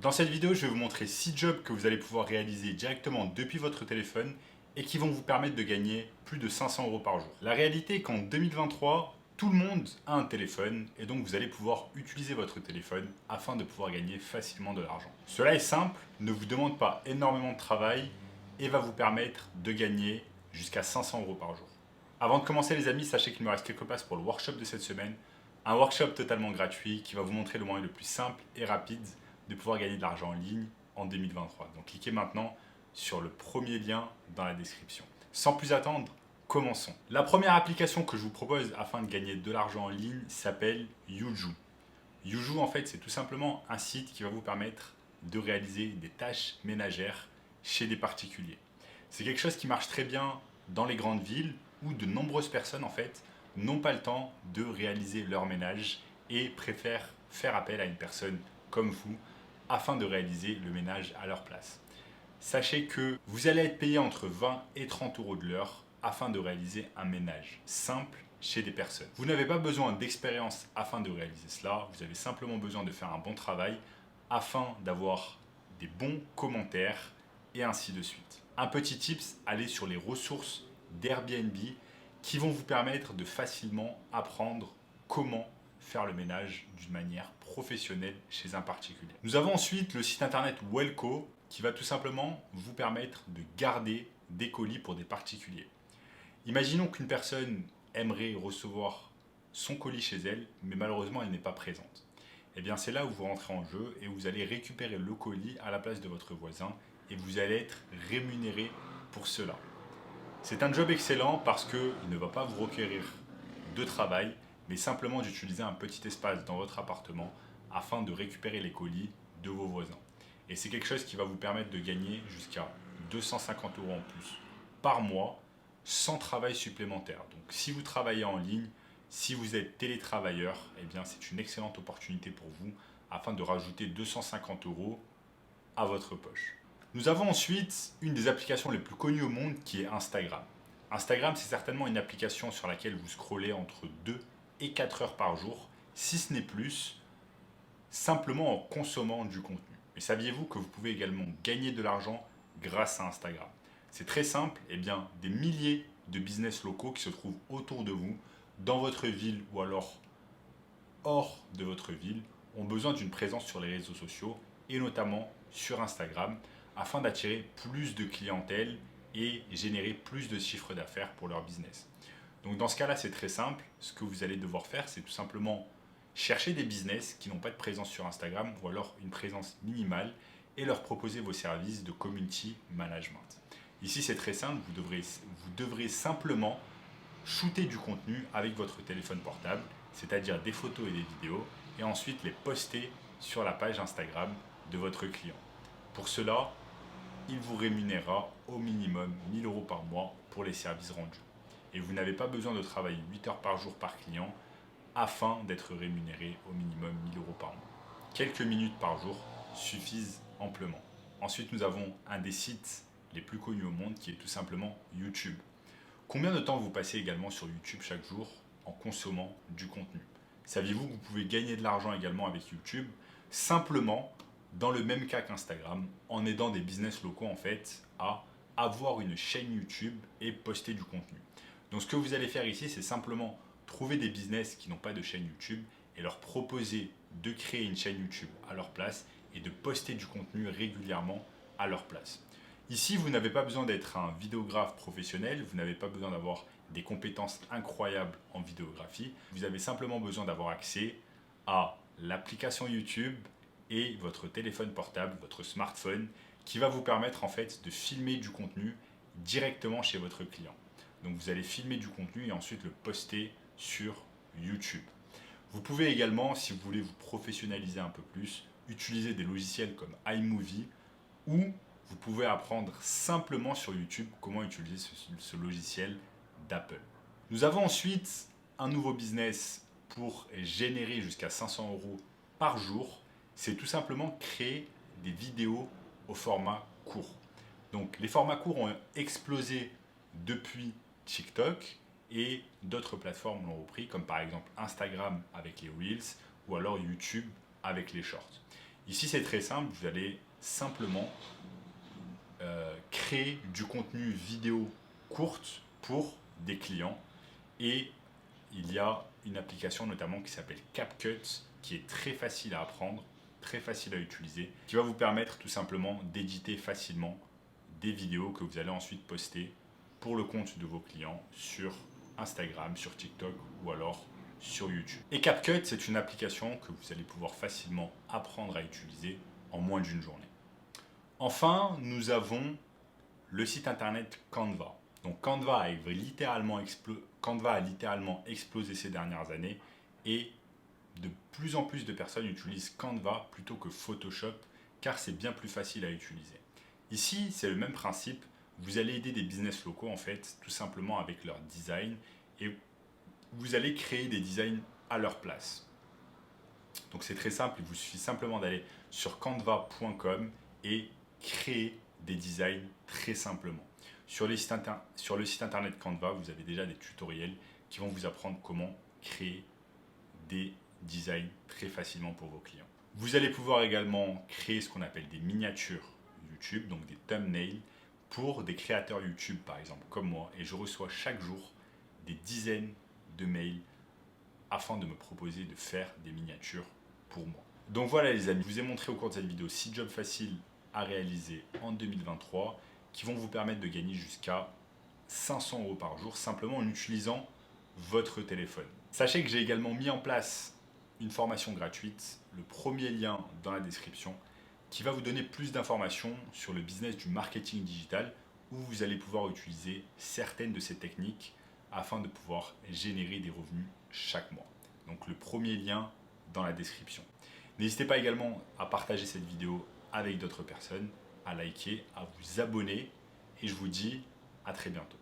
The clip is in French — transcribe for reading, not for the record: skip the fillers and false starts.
Dans cette vidéo, je vais vous montrer 6 jobs que vous allez pouvoir réaliser directement depuis votre téléphone et qui vont vous permettre de gagner plus de 500 euros par jour. La réalité est qu'en 2023, tout le monde a un téléphone et donc vous allez pouvoir utiliser votre téléphone afin de pouvoir gagner facilement de l'argent. Cela est simple, ne vous demande pas énormément de travail et va vous permettre de gagner jusqu'à 500 euros par jour. Avant de commencer les amis, sachez qu'il me reste quelques places pour le workshop de cette semaine. Un workshop totalement gratuit qui va vous montrer le moyen le plus simple et rapide de pouvoir gagner de l'argent en ligne en 2023. Donc cliquez maintenant sur le premier lien dans la description. Sans plus attendre, commençons. La première application que je vous propose afin de gagner de l'argent en ligne s'appelle Yuju. Yuju en fait c'est tout simplement un site qui va vous permettre de réaliser des tâches ménagères chez des particuliers. C'est quelque chose qui marche très bien dans les grandes villes où de nombreuses personnes en fait n'ont pas le temps de réaliser leur ménage et préfèrent faire appel à une personne comme vous afin de réaliser le ménage à leur place. Sachez que vous allez être payé entre 20 et 30 euros de l'heure afin de réaliser un ménage simple chez des personnes. Vous n'avez pas besoin d'expérience afin de réaliser cela, vous avez simplement besoin de faire un bon travail afin d'avoir des bons commentaires et ainsi de suite. Un petit tips, allez sur les ressources d'Airbnb qui vont vous permettre de facilement apprendre comment faire le ménage d'une manière professionnelle chez un particulier. Nous avons ensuite le site internet Welco qui va tout simplement vous permettre de garder des colis pour des particuliers. Imaginons qu'une personne aimerait recevoir son colis chez elle, mais malheureusement elle n'est pas présente. Et bien c'est là où vous rentrez en jeu et vous allez récupérer le colis à la place de votre voisin et vous allez être rémunéré pour cela. C'est un job excellent parce qu'il ne va pas vous requérir de travail, mais simplement d'utiliser un petit espace dans votre appartement afin de récupérer les colis de vos voisins. Et c'est quelque chose qui va vous permettre de gagner jusqu'à 250 euros en plus par mois sans travail supplémentaire. Donc si vous travaillez en ligne, si vous êtes télétravailleur, eh bien c'est une excellente opportunité pour vous afin de rajouter 250 euros à votre poche. Nous avons ensuite une des applications les plus connues au monde qui est Instagram. Instagram, c'est certainement une application sur laquelle vous scrollez entre 2 et 4 heures par jour, si ce n'est plus, simplement en consommant du contenu. Mais saviez-vous que vous pouvez également gagner de l'argent grâce à Instagram? C'est très simple, et bien des milliers de business locaux qui se trouvent autour de vous, dans votre ville ou alors hors de votre ville, ont besoin d'une présence sur les réseaux sociaux et notamment sur Instagram afin d'attirer plus de clientèle et générer plus de chiffre d'affaires pour leur business. Donc dans ce cas-là, c'est très simple. Ce que vous allez devoir faire, c'est tout simplement chercher des business qui n'ont pas de présence sur Instagram ou alors une présence minimale et leur proposer vos services de community management. Ici, c'est très simple. Vous devrez simplement shooter du contenu avec votre téléphone portable, c'est-à-dire des photos et des vidéos, et ensuite les poster sur la page Instagram de votre client. Pour cela, il vous rémunérera au minimum 1000 euros par mois pour les services rendus. Et vous n'avez pas besoin de travailler 8 heures par jour par client afin d'être rémunéré au minimum 1000 euros par mois. Quelques minutes par jour suffisent amplement. Ensuite, nous avons un des sites les plus connus au monde qui est tout simplement YouTube. Combien de temps vous passez également sur YouTube chaque jour en consommant du contenu? Saviez-vous que vous pouvez gagner de l'argent également avec YouTube simplement dans le même cas qu'Instagram en aidant des business locaux en fait à avoir une chaîne YouTube et poster du contenu. Donc ce que vous allez faire ici, c'est simplement trouver des business qui n'ont pas de chaîne YouTube et leur proposer de créer une chaîne YouTube à leur place et de poster du contenu régulièrement à leur place. Ici, vous n'avez pas besoin d'être un vidéographe professionnel, vous n'avez pas besoin d'avoir des compétences incroyables en vidéographie, vous avez simplement besoin d'avoir accès à l'application YouTube et votre téléphone portable, votre smartphone, qui va vous permettre en fait de filmer du contenu directement chez votre client. Donc vous allez filmer du contenu et ensuite le poster sur YouTube. Vous pouvez également, si vous voulez vous professionnaliser un peu plus, utiliser des logiciels comme iMovie ou vous pouvez apprendre simplement sur YouTube comment utiliser ce logiciel d'Apple. Nous avons ensuite un nouveau business pour générer jusqu'à 500 euros par jour. C'est tout simplement créer des vidéos au format court. Donc les formats courts ont explosé depuis TikTok et d'autres plateformes l'ont repris, comme par exemple Instagram avec les Reels ou alors YouTube avec les Shorts. Ici, c'est très simple, vous allez simplement créer du contenu vidéo courte pour des clients. Et il y a une application notamment qui s'appelle CapCut, qui est très facile à apprendre, très facile à utiliser, qui va vous permettre tout simplement d'éditer facilement des vidéos que vous allez ensuite poster pour le compte de vos clients sur Instagram, sur TikTok ou alors sur YouTube. Et CapCut, c'est une application que vous allez pouvoir facilement apprendre à utiliser en moins d'une journée. Enfin, nous avons le site internet Canva. Donc Canva a littéralement explosé ces dernières années et de plus en plus de personnes utilisent Canva plutôt que Photoshop car c'est bien plus facile à utiliser. Ici, c'est le même principe. Vous allez aider des business locaux en fait, tout simplement avec leur design et vous allez créer des designs à leur place. Donc c'est très simple, il vous suffit simplement d'aller sur canva.com et créer des designs très simplement. Sur le site internet Canva, vous avez déjà des tutoriels qui vont vous apprendre comment créer des designs très facilement pour vos clients. Vous allez pouvoir également créer ce qu'on appelle des miniatures YouTube, donc des thumbnails, pour des créateurs YouTube par exemple comme moi, et je reçois chaque jour des dizaines de mails afin de me proposer de faire des miniatures pour moi. Donc voilà les amis, je vous ai montré au cours de cette vidéo 6 jobs faciles à réaliser en 2023 qui vont vous permettre de gagner jusqu'à 500 € par jour simplement en utilisant votre téléphone. Sachez que j'ai également mis en place une formation gratuite, le premier lien dans la description, qui va vous donner plus d'informations sur le business du marketing digital où vous allez pouvoir utiliser certaines de ces techniques afin de pouvoir générer des revenus chaque mois. Donc le premier lien dans la description. N'hésitez pas également à partager cette vidéo avec d'autres personnes, à liker, à vous abonner et je vous dis à très bientôt.